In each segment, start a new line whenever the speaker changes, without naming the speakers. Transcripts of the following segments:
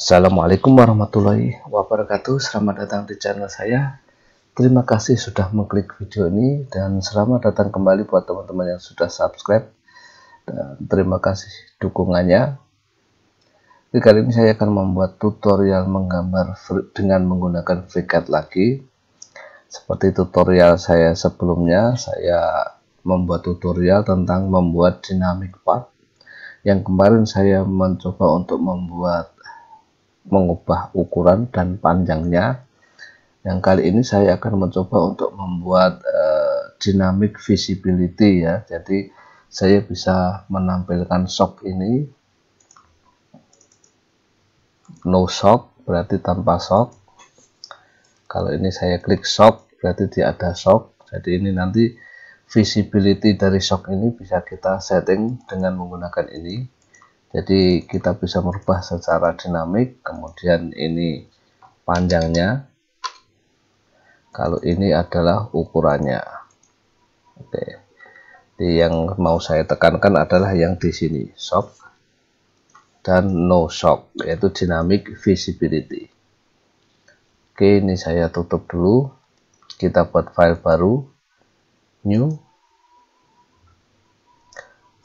Assalamualaikum warahmatullahi wabarakatuh. Selamat datang di channel saya. Terima kasih sudah mengklik video ini dan selamat datang kembali buat teman-teman yang sudah subscribe, dan terima kasih dukungannya. Di kali ini saya akan membuat tutorial menggambar dengan menggunakan FreeCAD lagi. Seperti tutorial saya sebelumnya, saya membuat tutorial tentang membuat dynamic part. Yang kemarin saya mencoba untuk mengubah ukuran dan panjangnya. Yang kali ini saya akan mencoba untuk membuat dynamic visibility ya. Jadi saya bisa menampilkan shock ini, no shock berarti tanpa shock. Kalau ini saya klik shock berarti dia ada shock. Jadi ini nanti visibility dari shock ini bisa kita setting dengan menggunakan ini. Jadi kita bisa merubah secara dinamik. Kemudian ini panjangnya, kalau ini adalah ukurannya. Oke. Jadi yang mau saya tekankan adalah yang di sini, shock dan no shock, yaitu dynamic visibility. Oke, ini saya tutup dulu. Kita buat file baru, new.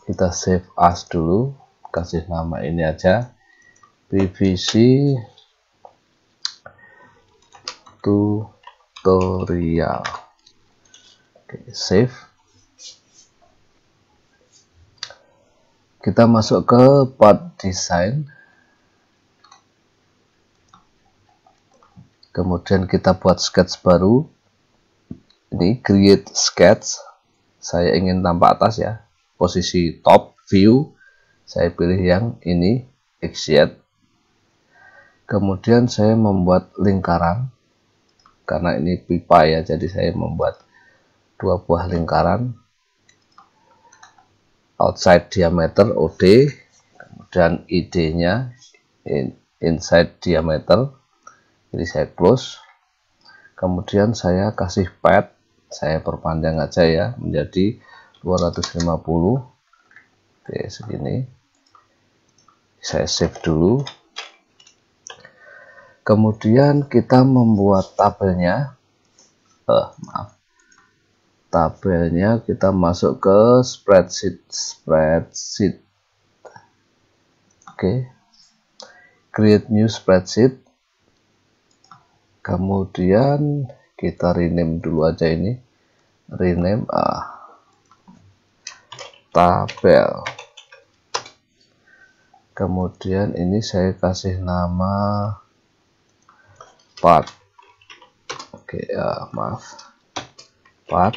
Kita save as dulu. Kasih nama ini aja, PVC tutorial. Oke, save. Kita masuk ke part design, kemudian kita buat sketch baru. Ini create sketch, saya ingin tampak atas ya, posisi top view. Saya pilih yang ini, exit. Kemudian saya membuat lingkaran, karena ini pipa ya, jadi saya membuat dua buah lingkaran. Outside diameter OD, kemudian ID-nya inside diameter. Jadi saya close. Kemudian saya kasih pad, saya perpanjang aja ya menjadi 250. Oke, segini. Saya save dulu. Kemudian kita membuat tabelnya. Tabelnya kita masuk ke spreadsheet. Oke. Create new spreadsheet. Kemudian kita rename dulu aja ini. Rename tabel. Kemudian ini saya kasih nama part. Oke, maaf, part.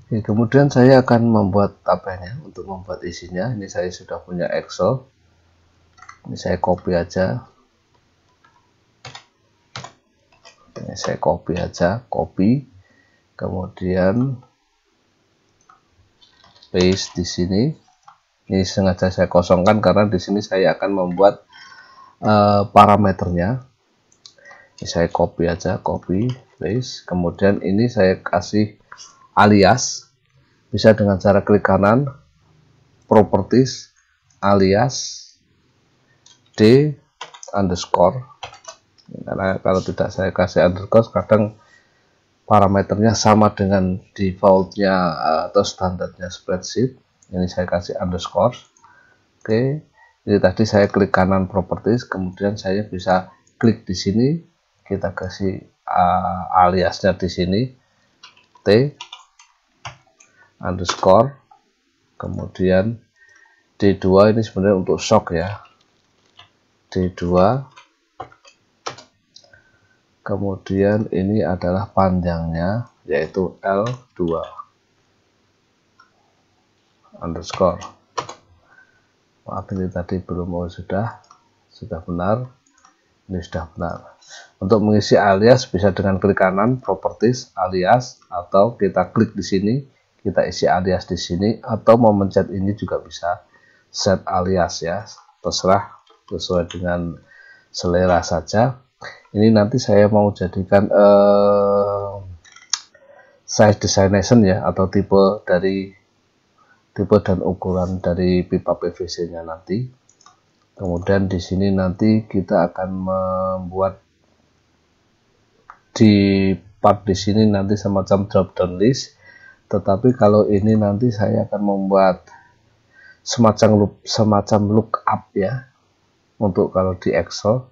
Oke, kemudian saya akan membuat tabelnya. Untuk membuat isinya, ini saya sudah punya Excel. Ini saya copy aja. Ini saya copy aja, copy. Kemudian paste di sini. Ini sengaja saya kosongkan karena di sini saya akan membuat parameternya. Ini saya copy aja, copy, paste. Kemudian ini saya kasih alias. Bisa dengan cara klik kanan, properties, alias, d underscore. Karena kalau tidak saya kasih underscore, kadang parameternya sama dengan defaultnya atau standarnya spreadsheet. Ini saya kasih underscore. Oke, jadi tadi saya klik kanan properties, kemudian saya bisa klik di sini, kita kasih aliasnya di sini, t underscore, kemudian d2, ini sebenarnya untuk shock ya, d2, kemudian ini adalah panjangnya yaitu L2 underscore. Maaf, ini tadi belum, sudah benar, ini sudah benar. Untuk mengisi alias bisa dengan klik kanan properties alias, atau kita klik di sini, kita isi alias di sini, atau mau mencet ini juga bisa, set alias ya, terserah, sesuai dengan selera saja. Ini nanti saya mau jadikan size destination ya, atau tipe dan ukuran dari pipa PVC nya nanti. Kemudian di sini nanti kita akan membuat di part di sini nanti semacam drop down list, tetapi kalau ini nanti saya akan membuat semacam lookup ya untuk kalau di Excel.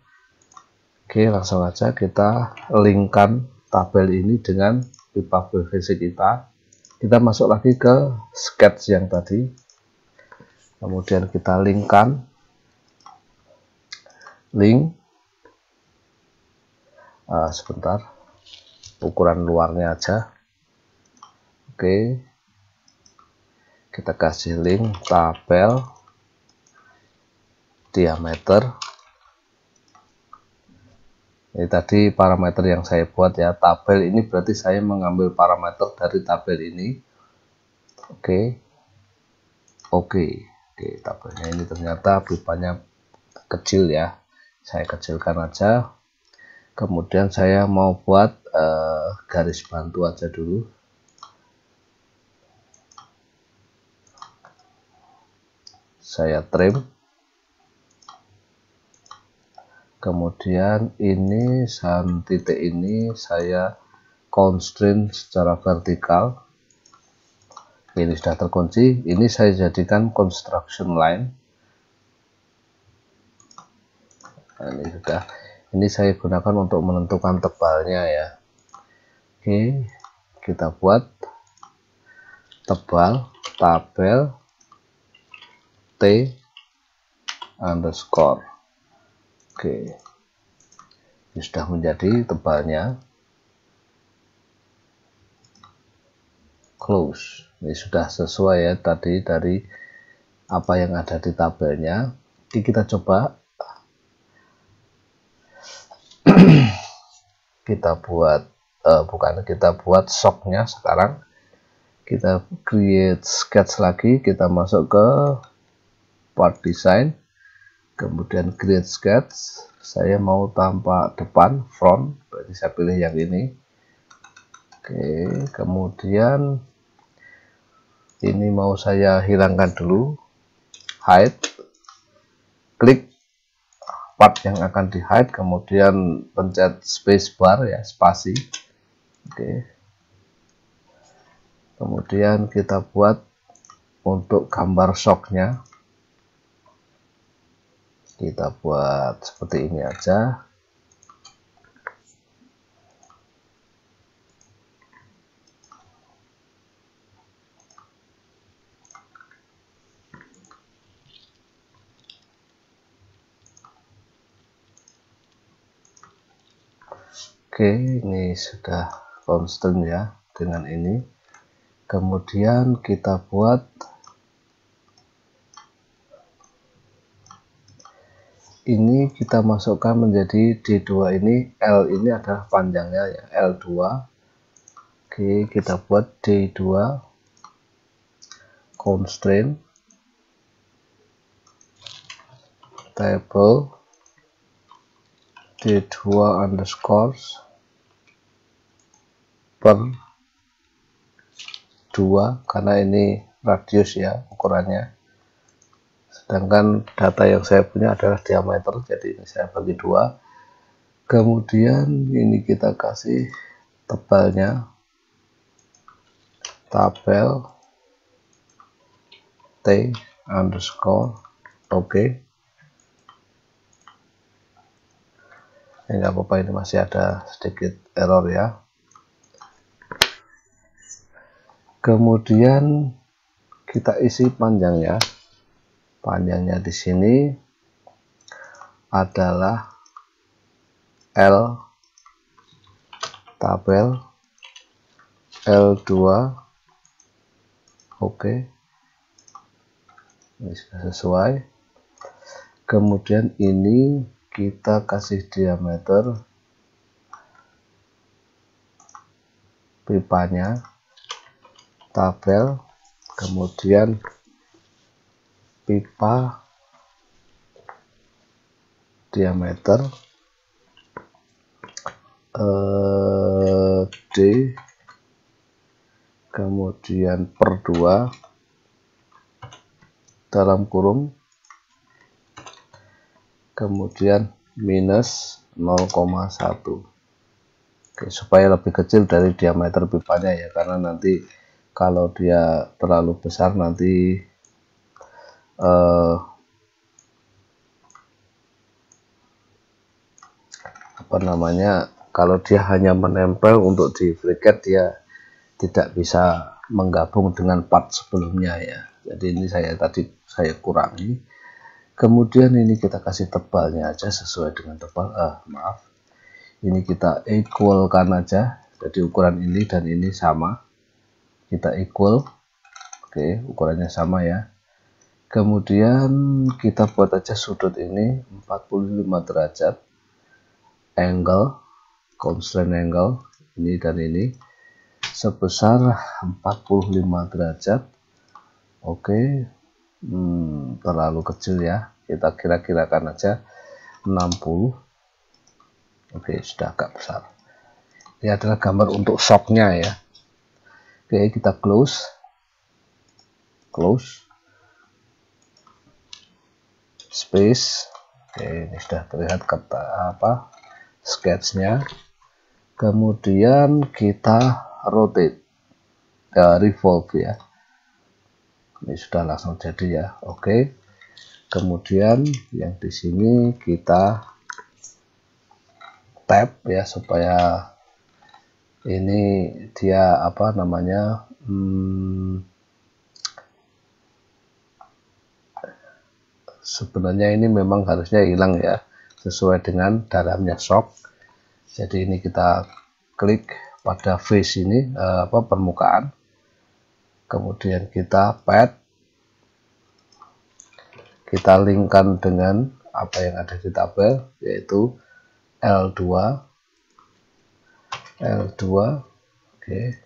Oke, langsung aja kita linkkan tabel ini dengan pipa PVC kita. Kita masuk lagi ke sketch yang tadi, kemudian kita linkkan link sebentar, ukuran luarnya aja. Oke, kita kasih link tabel diameter. Ini tadi parameter yang saya buat ya, tabel ini berarti saya mengambil parameter dari tabel ini. Oke, tabelnya ini ternyata pipanya kecil ya, saya kecilkan aja. Kemudian saya mau buat garis bantu aja dulu. Saya trim. Kemudian ini titik ini saya constraint secara vertikal. Ini sudah terkunci. Ini saya jadikan construction line. Nah, ini sudah. Ini saya gunakan untuk menentukan tebalnya ya. Oke, kita buat tebal tabel T underscore. Oke, ini sudah menjadi tebalnya. Close. Ini sudah sesuai ya tadi dari apa yang ada di tabelnya. Jadi kita coba kita buat kita buat shocknya sekarang. Kita create sketch lagi, kita masuk ke part design, kemudian create sketch. Saya mau tampak depan front, berarti saya pilih yang ini. Oke, kemudian ini mau saya hilangkan dulu, hide, klik part yang akan di hide, kemudian pencet spacebar ya, spasi. Oke, kemudian kita buat untuk gambar shocknya, kita buat seperti ini aja. Oke, ini sudah constant ya dengan ini. Kemudian kita buat ini, kita masukkan menjadi D2 ini. L ini adalah panjangnya ya, L2. Oke, kita buat D2 constraint table D2 underscores per 2 karena ini radius ya ukurannya, sedangkan data yang saya punya adalah diameter, jadi ini saya bagi 2. Kemudian ini kita kasih tebalnya tabel T underscore. Oke, ini nggak apa-apa, ini masih ada sedikit error ya. Kemudian kita isi panjangnya. Panjangnya di sini adalah L tabel L2. Oke, ini sudah sesuai. Kemudian ini kita kasih diameter pipanya tabel, kemudian pipa diameter D, kemudian per 2 dalam kurung kemudian minus 0,1. Oke, supaya lebih kecil dari diameter pipanya ya, karena nanti kalau dia terlalu besar nanti kalau dia hanya menempel untuk di FreeCAD, dia tidak bisa menggabung dengan part sebelumnya ya. Jadi ini saya kurangi. Kemudian ini kita kasih tebalnya aja sesuai dengan tebal. Ini kita equalkan aja. Jadi ukuran ini dan ini sama. Kita equal. Oke, ukurannya sama ya. Kemudian kita buat aja sudut ini 45 derajat. Angle, constraint angle ini dan ini sebesar 45 derajat. Oke, terlalu kecil ya, kita kira-kirakan aja 60. Oke, sudah agak besar. Ini adalah gambar untuk shocknya ya. Oke, kita close space. Oke, ini sudah terlihat sketchnya. Kemudian kita rotate, revolve ya. Ini sudah langsung jadi ya. Oke. Kemudian yang di sini kita tap ya, supaya ini dia sebenarnya ini memang harusnya hilang ya, sesuai dengan dalamnya shock. Jadi ini kita klik pada face ini, permukaan, kemudian kita pad, kita linkkan dengan apa yang ada di tabel, yaitu L2. Oke,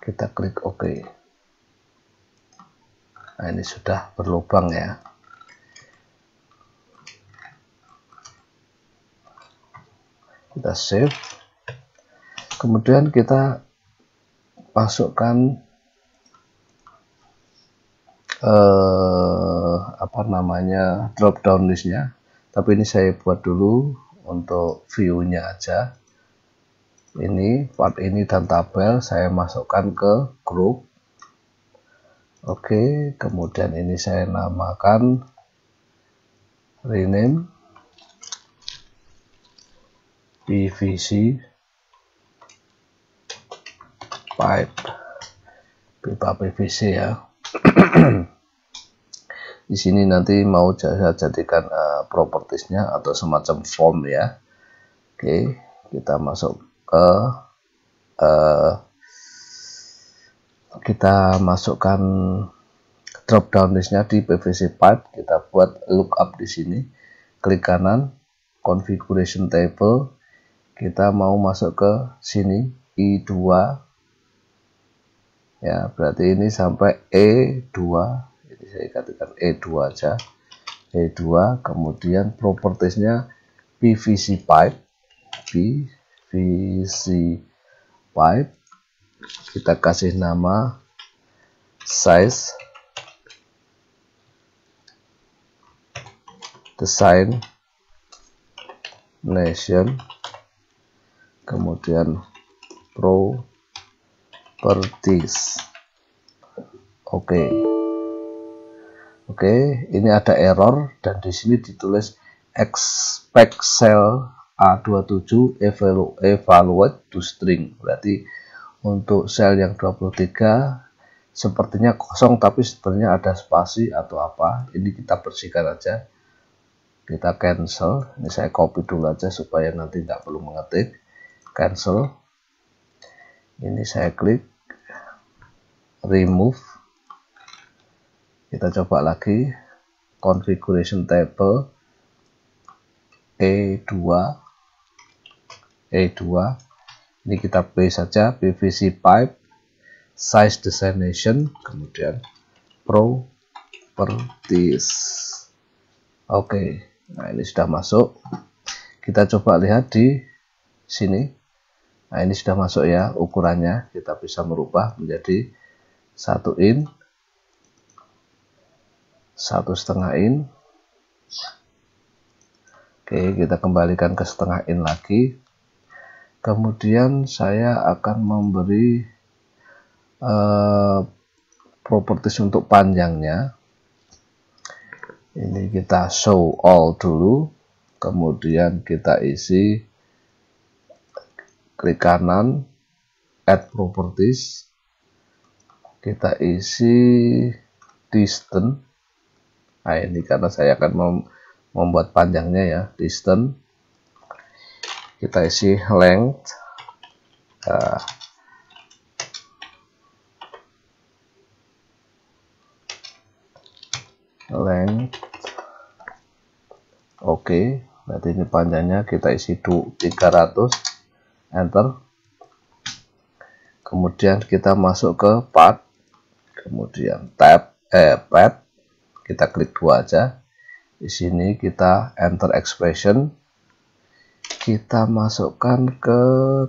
kita klik OK. Nah, ini sudah berlubang ya. Kita save. Kemudian kita masukkan drop down listnya, tapi ini saya buat dulu untuk view-nya aja. Ini part ini dan tabel saya masukkan ke group. Oke, kemudian ini saya namakan rename PVC pipe, pipa PVC ya. Di sini nanti mau saya jadikan propertiesnya atau semacam form ya. Oke, kita masuk ke kita masukkan drop down listnya di PVC pipe. Kita buat lookup di sini, klik kanan, configuration table, kita mau masuk ke sini I2 ya, berarti ini sampai E2. Jadi saya katakan E2 aja, E2. Kemudian propertiesnya PVC pipe, kita kasih nama size, design, nation, kemudian properties. Oke, ini ada error dan di sini ditulis expect cell A27 evaluate to string. Berarti untuk sel yang 23 sepertinya kosong, tapi sebenarnya ada spasi atau apa. Ini kita bersihkan aja, kita cancel. Ini saya copy dulu aja supaya nanti tidak perlu mengetik. Cancel. Ini saya klik remove. Kita coba lagi, configuration table E2. Ini kita paste saja PVC pipe, size, destination, kemudian properties. Oke, nah ini sudah masuk. Kita coba lihat di sini. Nah ini sudah masuk ya ukurannya. Kita bisa merubah menjadi 1 in, 1,5 in, Oke, kita kembalikan ke setengah in lagi. Kemudian saya akan memberi properties untuk panjangnya. Ini kita show all dulu, kemudian kita isi, klik kanan, add properties, kita isi distance. Nah, ini karena saya akan membuat panjangnya ya, distance. Kita isi length. Length. Oke, berarti ini panjangnya kita isi 300, enter. Kemudian kita masuk ke path, kemudian tab path, kita klik 2 aja. Di sini kita enter expression, kita masukkan ke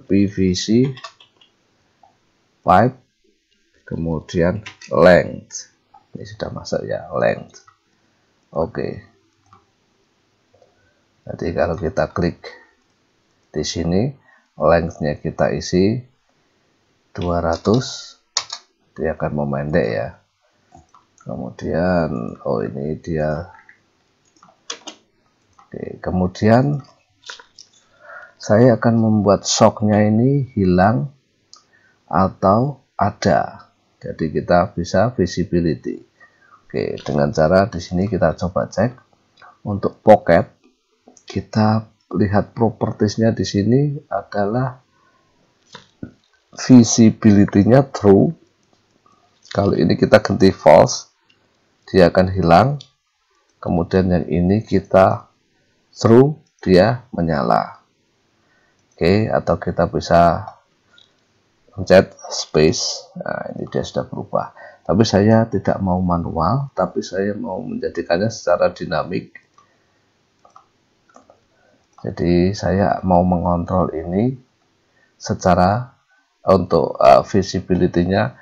PVC pipe, kemudian length. Ini sudah masuk ya, length. Oke. Jadi kalau kita klik di sini, length-nya kita isi 200, dia akan memendek ya. Kemudian, oh ini dia. Oke, kemudian saya akan membuat shocknya ini hilang atau ada. Jadi kita bisa visibility. Oke, dengan cara di sini kita coba cek untuk pocket. Kita lihat propertiesnya di sini adalah visibility-nya true. Kalau ini kita ganti false, dia akan hilang. Kemudian yang ini kita true, dia menyala. Oke, atau kita bisa pencet space. Nah, ini dia sudah berubah. Tapi saya tidak mau manual, tapi saya mau menjadikannya secara dinamik. Jadi saya mau mengontrol ini secara untuk visibility-nya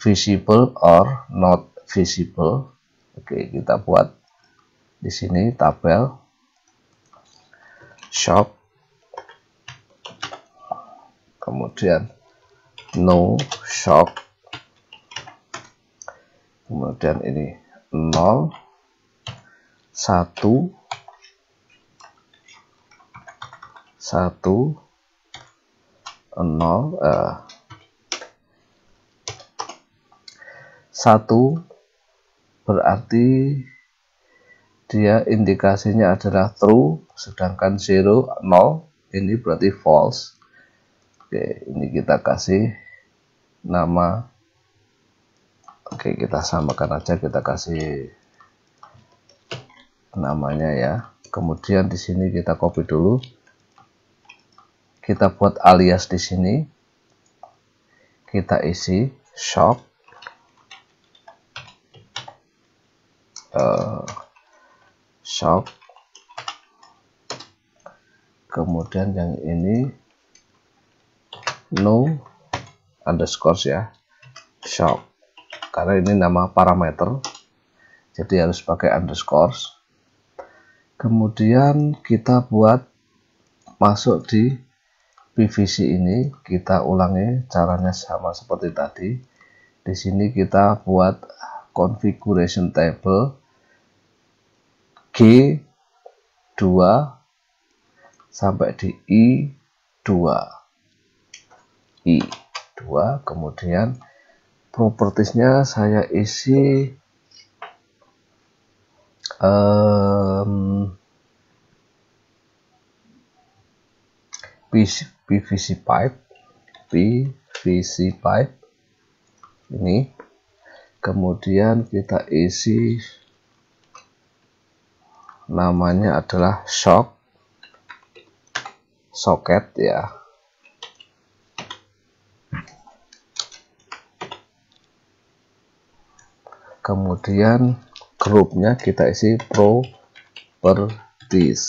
visible or not visible. Oke, kita buat di sini tabel shop, kemudian no shock, kemudian ini 0, 1, 0, 1 berarti dia indikasinya adalah true, sedangkan 0, 0 ini berarti false. Oke, ini kita kasih nama. Oke, kita samakan aja, kita kasih namanya ya. Kemudian di sini kita copy dulu. Kita buat alias di sini. Kita isi shop. Shop. Kemudian yang ini no underscore ya, shop. Karena ini nama parameter, jadi harus pakai underscore. Kemudian kita buat masuk di PVC ini, kita ulangi caranya sama seperti tadi. Di sini kita buat configuration table G2 sampai di I2. Kemudian propertiesnya saya isi PVC pipe ini. Kemudian kita isi namanya adalah socket ya. Kemudian grupnya kita isi properties.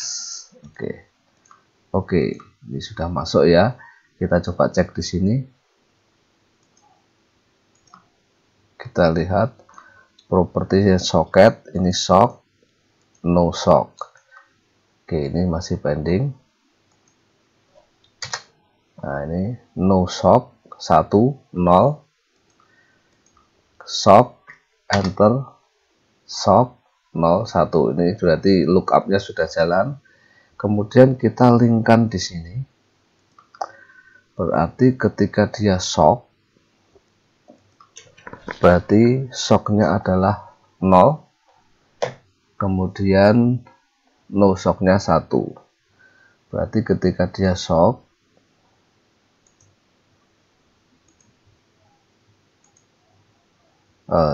Oke, ini sudah masuk ya. Kita coba cek di sini. Kita lihat propertiesnya socket, ini shock, no shock. Oke, ini masih pending. Nah, ini no shock 1 0, shock enter, shock 0 1. Ini berarti lookupnya sudah jalan. Kemudian kita linkkan di sini. Berarti ketika dia shock, berarti shocknya adalah 0. Kemudian no shocknya 1. Berarti ketika dia shock,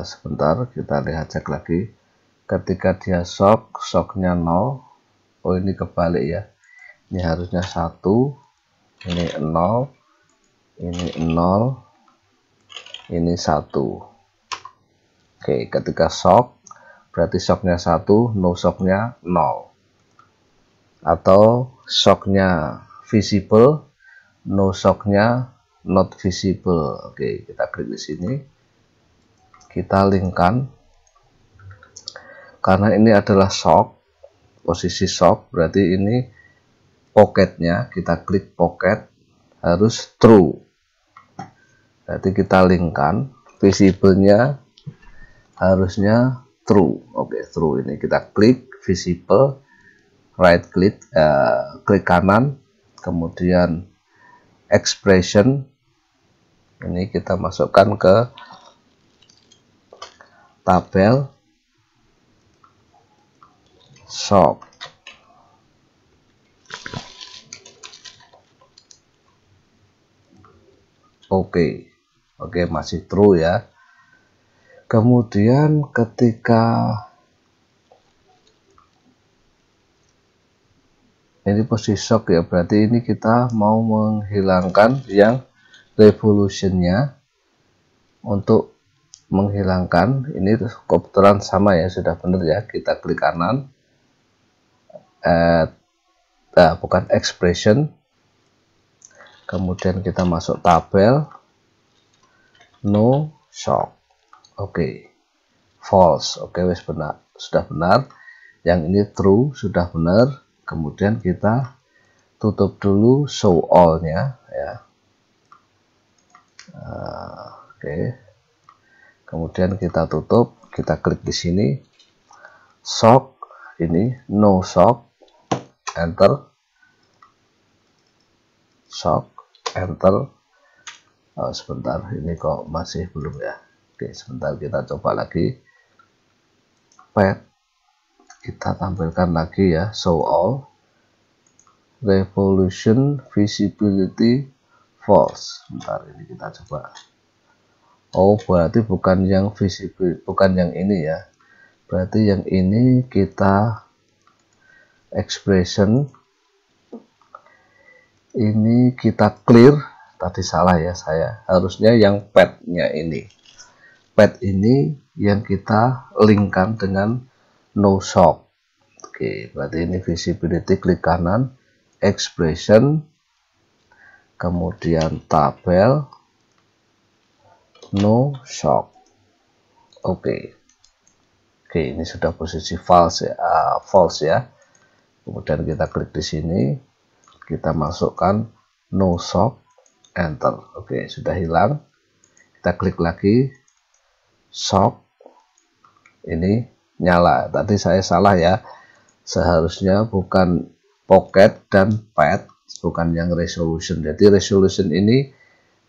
sebentar kita lihat cek lagi. Ketika dia shock, shocknya 0. Oh, ini kebalik ya, ini harusnya 1, ini 0, ini 0, ini 1. Oke, ketika shock berarti shocknya 1, no shocknya 0. Atau shocknya visible, no shocknya not visible. Oke, kita klik di sini, kita linkkan. Karena ini adalah shock, posisi shock, berarti ini pocketnya, kita klik pocket harus true. Berarti kita linkkan, visible-nya harusnya true. Oke, true. Ini kita klik visible, right klik, klik kanan, kemudian expression, ini kita masukkan ke tabel shock. Oke, masih true ya. Kemudian ketika ini posisi shock ya, berarti ini kita mau menghilangkan yang revolutionnya. Untuk menghilangkan ini kebetulan sama ya, sudah benar ya, kita klik kanan, bukan expression, kemudian kita masuk tabel no shock. Oke, false. Oke, wes benar, sudah benar. Yang ini true, sudah benar. Kemudian kita tutup dulu show all-nya ya. Oke. Kemudian kita tutup, kita klik di sini shock, ini no shock, enter, shock, enter. Sebentar, ini kok masih belum ya. Oke, sebentar, kita coba lagi. Pad, kita tampilkan lagi ya, show all, revolution, visibility, false. Sebentar, ini kita coba. Oh, berarti bukan yang visible, bukan yang ini ya. Berarti yang ini kita expression, ini kita clear. Tadi salah ya saya. Harusnya yang pad-nya ini. Pad ini yang kita linkkan dengan no shock. Oke, berarti ini visibility, klik kanan, expression, kemudian tabel no shock. Oke, ini sudah posisi false ya, false ya. Kemudian kita klik di sini, kita masukkan no shock, enter. Oke, sudah hilang. Kita klik lagi shock, ini nyala. Tadi saya salah ya, seharusnya bukan pocket dan pad, bukan yang resolution. Jadi resolution ini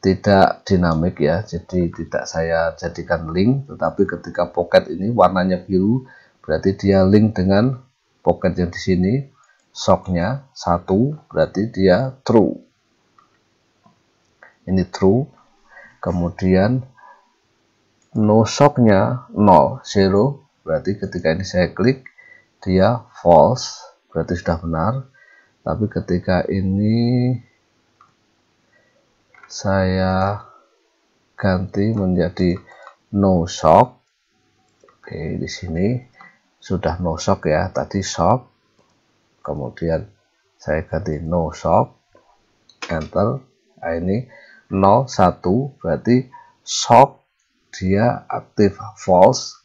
tidak dinamik ya, jadi tidak saya jadikan link. Tetapi ketika pocket ini warnanya biru, berarti dia link dengan pocket yang di sini. Shocknya 1, berarti dia true. Ini true. Kemudian no shocknya 0, 0, berarti ketika ini saya klik dia false, berarti sudah benar. Tapi ketika ini saya ganti menjadi no shock. Oke, di sini sudah no shock ya, tadi shock. Kemudian saya ganti no shock, enter. Nah, ini 0 1, berarti shock dia aktif false,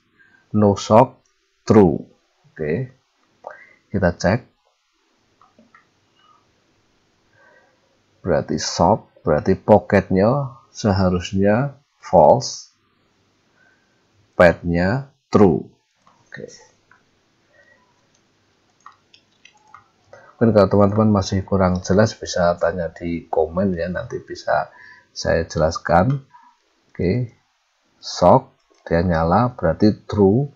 no shock true. Oke, kita cek. berarti shock, berarti pocketnya seharusnya false, padnya true. Oke. Mungkin kalau teman-teman masih kurang jelas bisa tanya di komen ya, nanti bisa saya jelaskan. Oke, shock dia nyala berarti true,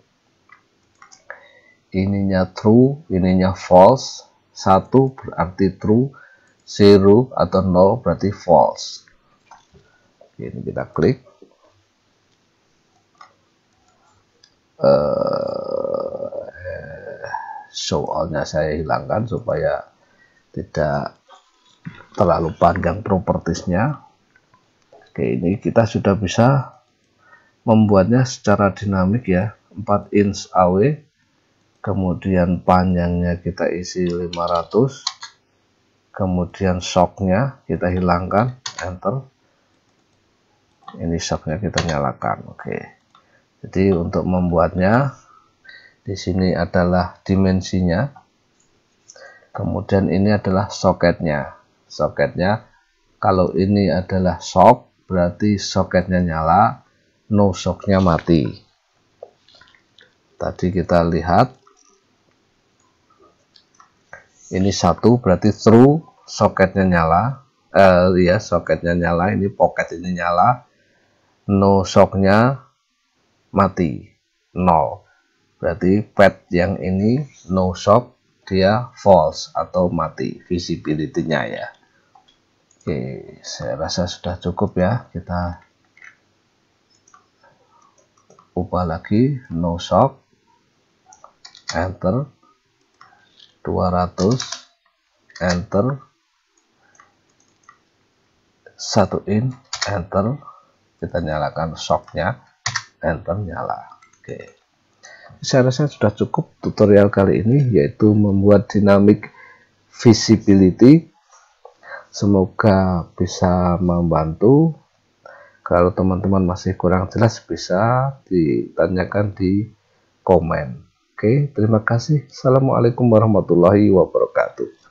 ininya true, ininya false, 1 berarti true, 0 atau 0 berarti false. Oke, ini kita klik. Show all-nya saya hilangkan supaya tidak terlalu panjang propertiesnya. Oke, ini kita sudah bisa membuatnya secara dinamik ya, 4 inch AW, kemudian panjangnya kita isi 500, kemudian shocknya kita hilangkan, enter, ini shocknya kita nyalakan. Oke, jadi untuk membuatnya di sini adalah dimensinya, kemudian ini adalah soketnya. Kalau ini adalah shock berarti soketnya nyala, no shocknya mati. Tadi kita lihat ini 1 berarti true, soketnya nyala, soketnya nyala, ini pocket ini nyala, no shocknya mati, 0. Berarti pad yang ini no shock, dia false atau mati visibility-nya ya. Oke, saya rasa sudah cukup ya. Kita ubah lagi, no shock, enter, 200, enter, 1 in, enter, kita nyalakan shocknya, enter, nyala. Oke, saya rasa sudah cukup tutorial kali ini, yaitu membuat dynamic visibility. Semoga bisa membantu. Kalau teman-teman masih kurang jelas bisa ditanyakan di komen. Oke, terima kasih. Assalamualaikum warahmatullahi wabarakatuh.